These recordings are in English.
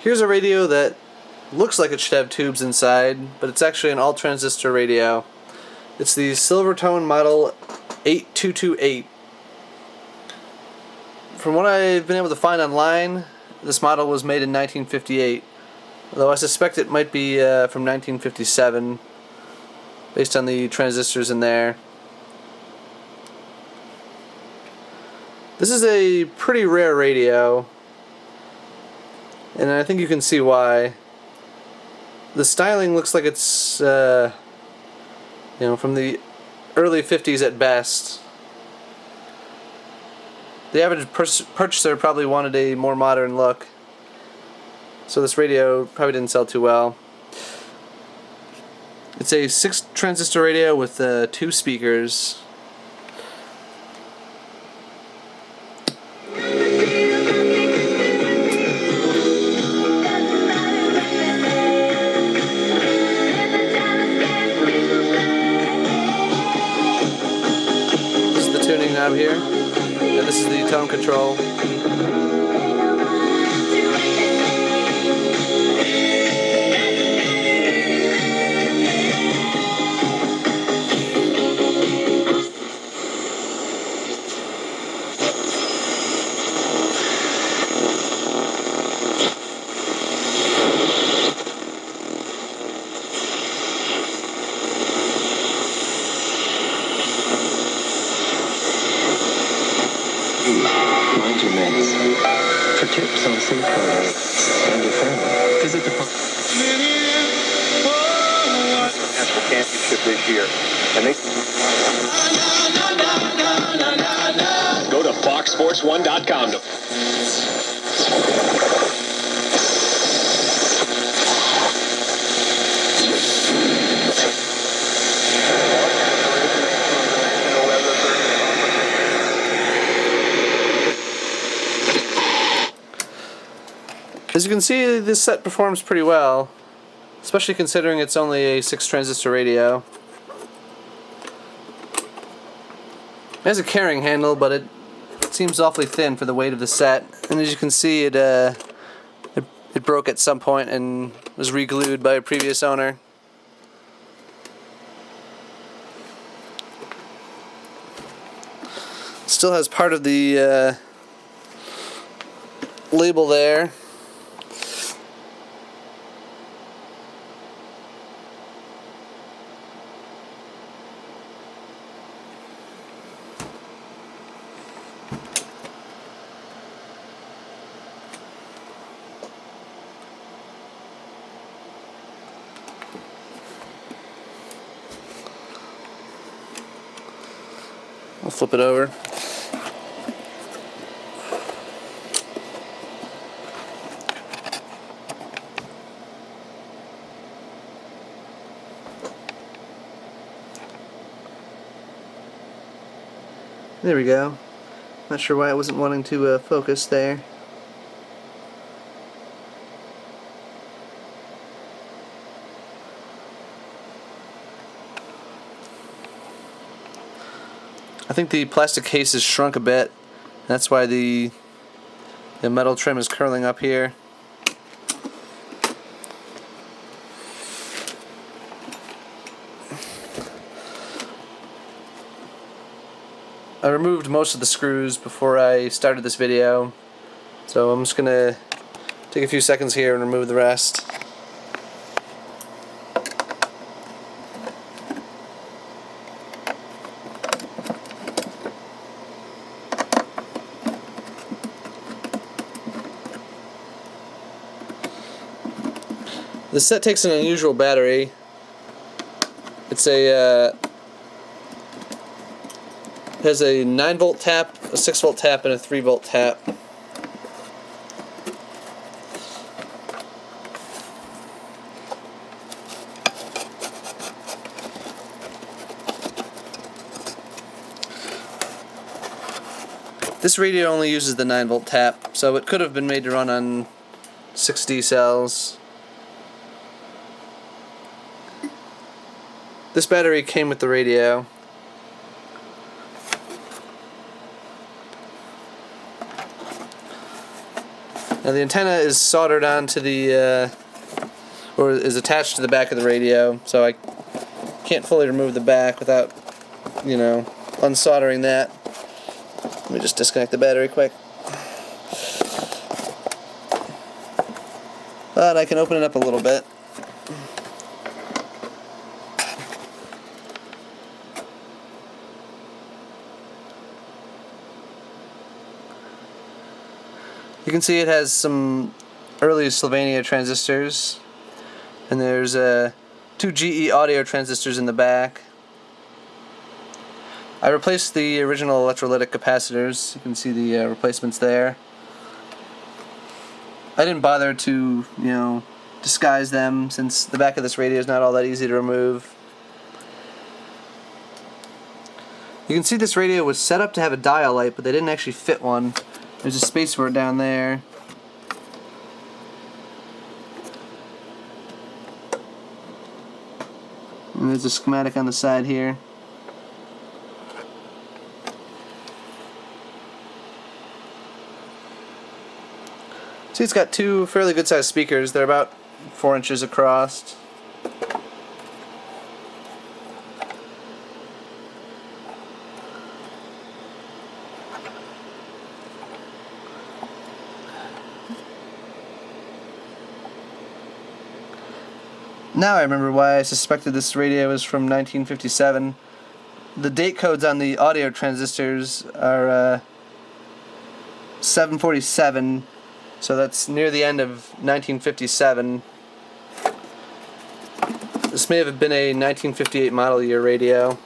Here's a radio that looks like it should have tubes inside, but it's actually an all-transistor radio. It's the Silvertone model 8228. From what I've been able to find online, this model was made in 1958, although I suspect it might be from 1957, based on the transistors in there. This is a pretty rare radio, and I think you can see why. The styling looks like it's from the early 50s at best. The average purchaser probably wanted a more modern look, so this radio probably didn't sell too well. It's a 6-transistor radio with 2 speakers. This is the tuning knob here, and this is the tone control. Mind your meds. For tips on safeguarding and your family, visit the National Championship this year, and they go to foxsports1.com. As you can see, this set performs pretty well, especially considering it's only a 6-transistor radio. It has a carrying handle, but it seems awfully thin for the weight of the set. And as you can see, it broke at some point and was re-glued by a previous owner. Still has part of the label there. I'll flip it over. There we go. Not sure why I wasn't wanting to focus there. I think the plastic case has shrunk a bit. That's why the metal trim is curling up here. I removed most of the screws before I started this video, so I'm just gonna take a few seconds here and remove the rest. This set takes an unusual battery. It's a it has a 9-volt tap, a 6-volt tap, and a 3-volt tap. This radio only uses the 9-volt tap, so it could have been made to run on 6D cells. This battery came with the radio. Now the antenna is soldered onto the, or is attached to the back of the radio, so I can't fully remove the back without, you know, unsoldering that. Let me just disconnect the battery quick. But I can open it up a little bit. You can see it has some early Sylvania transistors, and there's two GE audio transistors in the back. I replaced the original electrolytic capacitors. You can see the replacements there. I didn't bother to, you know, disguise them, since the back of this radio is not all that easy to remove. You can see this radio was set up to have a dial light, but they didn't actually fit one. There's a space for it down there. And there's a schematic on the side here. See, it's got two fairly good sized speakers. They're about 4 inches across. Now I remember why I suspected this radio was from 1957. The date codes on the audio transistors are 747, so that's near the end of 1957. This may have been a 1958 model year radio.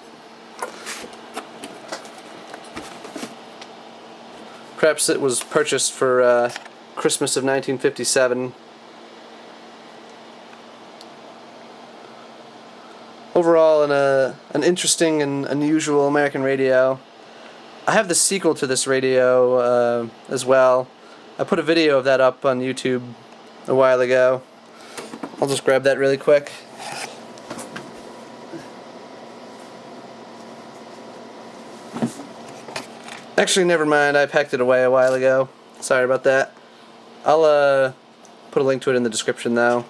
Perhaps it was purchased for Christmas of 1957. Overall, an interesting and unusual American radio. I have the sequel to this radio as well. I put a video of that up on YouTube a while ago. I'll just grab that really quick. Actually, never mind. I packed it away a while ago. Sorry about that. I'll put a link to it in the description now.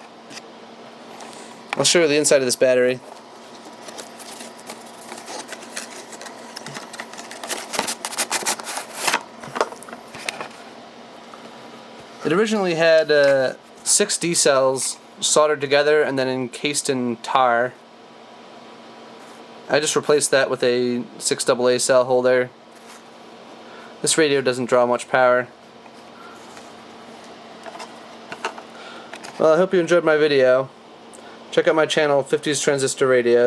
I'll show you the inside of this battery. It originally had 6 D cells soldered together and then encased in tar. I just replaced that with a 6 AA cell holder. This radio doesn't draw much power. Well, I hope you enjoyed my video. Check out my channel, 50s Transistor Radio.